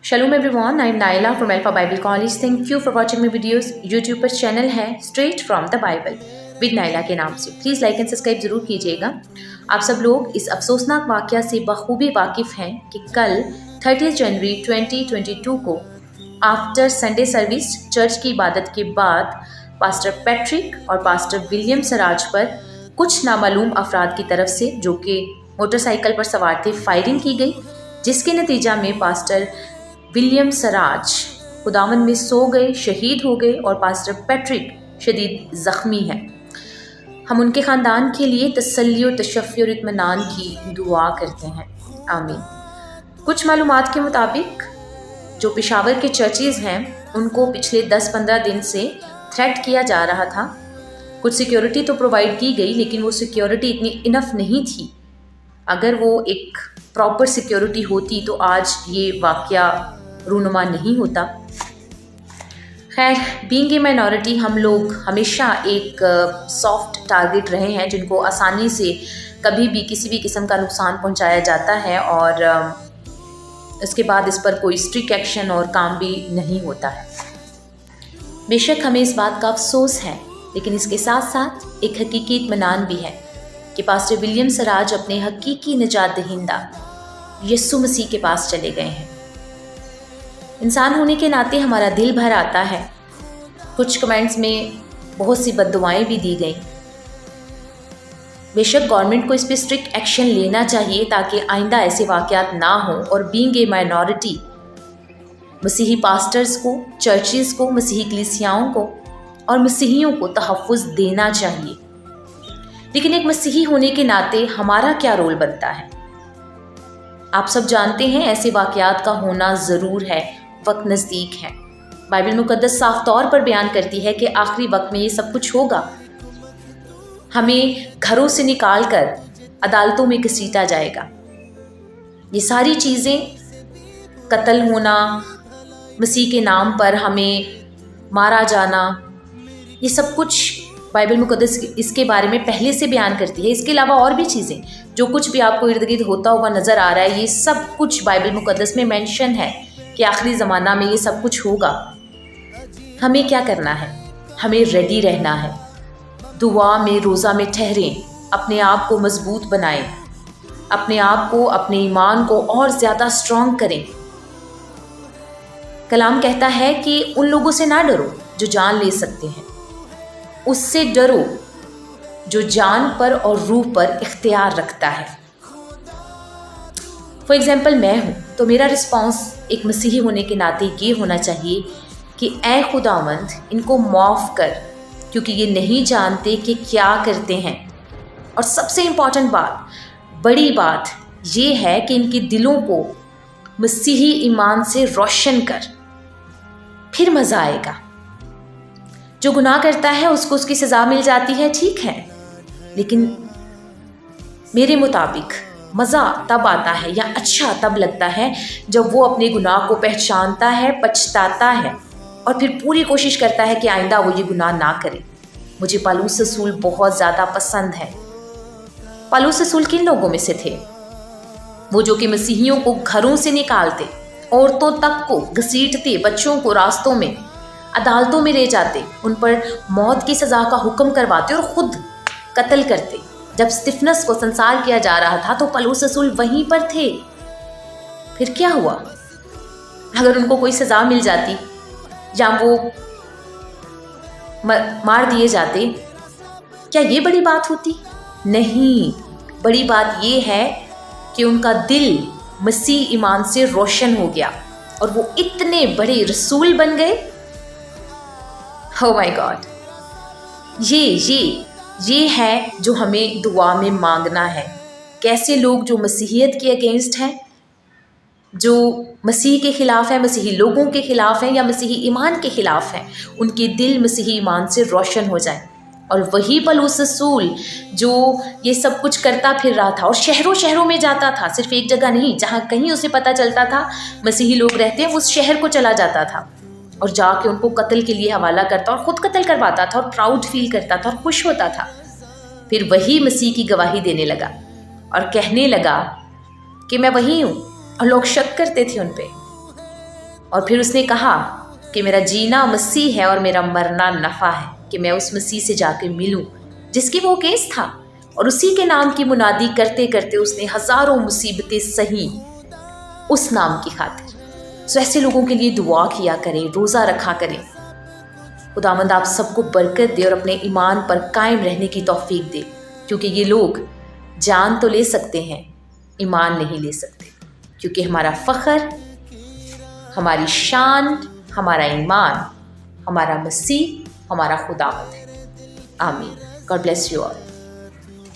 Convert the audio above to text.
Shalom everyone, I'm Naila from Alpha Bible College. Thank you for watching my videos. YouTube पर channel है Straight from the Bible with Naila के नाम से. Please like and subscribe ज़रूर कीजिएगा. आप सब लोग इस अफसोसनाक वाक़या से बखूबी वाकिफ़ हैं कि कल 30 जनवरी 2022 को आफ्टर संडे सर्विस चर्च की इबादत के बाद पास्टर पैट्रिक और पास्टर विलियम सराज पर कुछ नामालूम अफराद की तरफ से, जो कि मोटरसाइकिल पर सवार थे, फायरिंग की गई, जिसके नतीजा में पास्टर विलियम सराज खुदावन में सो गए, शहीद हो गए और पास्टर पैट्रिक शदीद ज़ख्मी हैं. हम उनके ख़ानदान के लिए तसल्ली और तशफ़ी और इत्मीनान की दुआ करते हैं. आमीन. कुछ मालूमात के मुताबिक जो पेशावर के चर्चेज़ हैं उनको पिछले 10-15 दिन से थ्रेट किया जा रहा था. कुछ सिक्योरिटी तो प्रोवाइड की गई, लेकिन वो सिक्योरिटी इतनी इनफ नहीं थी. अगर वो एक प्रॉपर सिक्योरिटी होती तो आज ये वाक़या रूनुमा नहीं होता. खैर, बीइंग ए माइनॉरिटी हम लोग हमेशा एक सॉफ्ट टारगेट रहे हैं, जिनको आसानी से कभी भी किसी भी किस्म का नुकसान पहुंचाया जाता है और इसके बाद इस पर कोई स्ट्रिक्ट एक्शन और काम भी नहीं होता है. बेशक हमें इस बात का अफसोस है, लेकिन इसके साथ साथ एक हकीकी इत्मीनान भी है कि पास्टर विलियम सराज अपने हकीकी निजात दहिंदा यीशु मसीह के पास चले गए हैं. इंसान होने के नाते हमारा दिल भर आता है. कुछ कमेंट्स में बहुत सी बद्दुआएं भी दी गई. बेशक गवर्नमेंट को इस पर स्ट्रिक्ट एक्शन लेना चाहिए ताकि आइंदा ऐसे वाक़यात ना हो. और बीइंग ए माइनॉरिटी मसीही पास्टर्स को, चर्चेज़ को, मसीही कलीसियाओं को और मसीहियों को तहफ़्फ़ुज़ देना चाहिए. लेकिन एक मसीही होने के नाते हमारा क्या रोल बनता है? आप सब जानते हैं ऐसे वाक़यात का होना ज़रूर है. वक्त नज़दीक है. बाइबल मुक़द्दस साफ तौर पर बयान करती है कि आखिरी वक्त में ये सब कुछ होगा. हमें घरों से निकाल कर अदालतों में घसीटा जाएगा. ये सारी चीज़ें, कत्ल होना, मसीह के नाम पर हमें मारा जाना, ये सब कुछ बाइबल मुक़द्दस इसके बारे में पहले से बयान करती है. इसके अलावा और भी चीज़ें, जो कुछ भी आपको इर्द गिर्द होता हुआ नज़र आ रहा है, ये सब कुछ बाइबल मुक़द्दस में मेंशन है कि आखिरी ज़माना में ये सब कुछ होगा. हमें क्या करना है? हमें रेडी रहना है. दुआ में, रोज़ा में ठहरें, अपने आप को मजबूत बनाएं, अपने आप को, अपने ईमान को और ज़्यादा स्ट्रॉन्ग करें. कलाम कहता है कि उन लोगों से ना डरो जो जान ले सकते हैं, उससे डरो जो जान पर और रूह पर इख्तियार रखता है. फॉर एग्ज़ाम्पल मैं हूँ, तो मेरा रिस्पॉन्स एक मसीही होने के नाते ये होना चाहिए कि ऐ खुदावंद, इनको माफ़ कर, क्योंकि ये नहीं जानते कि क्या करते हैं. और सबसे इम्पॉर्टेंट बात, बड़ी बात ये है कि इनके दिलों को मसीही ईमान से रोशन कर, फिर मज़ा आएगा. जो गुनाह करता है उसको उसकी सज़ा मिल जाती है, ठीक है, लेकिन मेरे मुताबिक मज़ा तब आता है या अच्छा तब लगता है जब वो अपने गुनाह को पहचानता है, पछताता है और फिर पूरी कोशिश करता है कि आइंदा वो ये गुनाह ना करे. मुझे पौलुस रसूल बहुत ज़्यादा पसंद है. पौलुस रसूल किन लोगों में से थे? वो जो कि मसीहियों को घरों से निकालते, औरतों तक को घसीटते, बच्चों को रास्तों में, अदालतों में ले जाते, उन पर मौत की सज़ा का हुक्म करवाते और ख़ुद कत्ल करते. जब स्तिफनस को संसार किया जा रहा था तो पौलुस रसूल वहीं पर थे. फिर क्या हुआ? अगर उनको कोई सज़ा मिल जाती या वो मार दिए जाते, क्या ये बड़ी बात होती? नहीं. बड़ी बात ये है कि उनका दिल मसीह ईमान से रोशन हो गया और वो इतने बड़े रसूल बन गए. Oh my God. ये है जो हमें दुआ में मांगना है. कैसे लोग जो मसीहियत के अगेंस्ट हैं, जो मसीह के ख़िलाफ़ हैं, मसीही लोगों के ख़िलाफ़ हैं या मसीही ईमान के ख़िलाफ़ हैं, उनके दिल मसीही ईमान से रोशन हो जाए. और वही पौलुस रसूल जो ये सब कुछ करता फिर रहा था और शहरों शहरों में जाता था, सिर्फ एक जगह नहीं, जहाँ कहीं उसे पता चलता था मसीही लोग रहते हैं, उस शहर को चला जाता था और जाके उनको कत्ल के लिए हवाला करता और ख़ुद कत्ल करवाता था और प्राउड फील करता था और खुश होता था. फिर वही मसीह की गवाही देने लगा और कहने लगा कि मैं वही हूँ, और लोग शक करते थे उन पे. اور پھر اس نے کہا کہ میرا جینا مسیح ہے اور میرا مرنا نفع ہے، کہ میں اس مسیح سے جا کے ملوں جس کی وہ کیس تھا، اور اسی کے نام کی منادی کرتے کرتے اس نے ہزاروں مصیبتیں سہیں اس نام کی خاطر۔ ایسے لوگوں کے لیے دعا کیا کریں، روزہ رکھا کریں۔ خداوند آپ سب کو برکت دے اور اپنے ایمان پر قائم رہنے کی توفیق دے، کیونکہ یہ لوگ جان تو لے سکتے ہیں، ایمان نہیں لے سکتے، کیونکہ ہمارا فخر، ہماری شان، ہمارا ایمان، ہمارا مسیح، ہمارا خداوند ہے۔ آمین۔ God bless you all.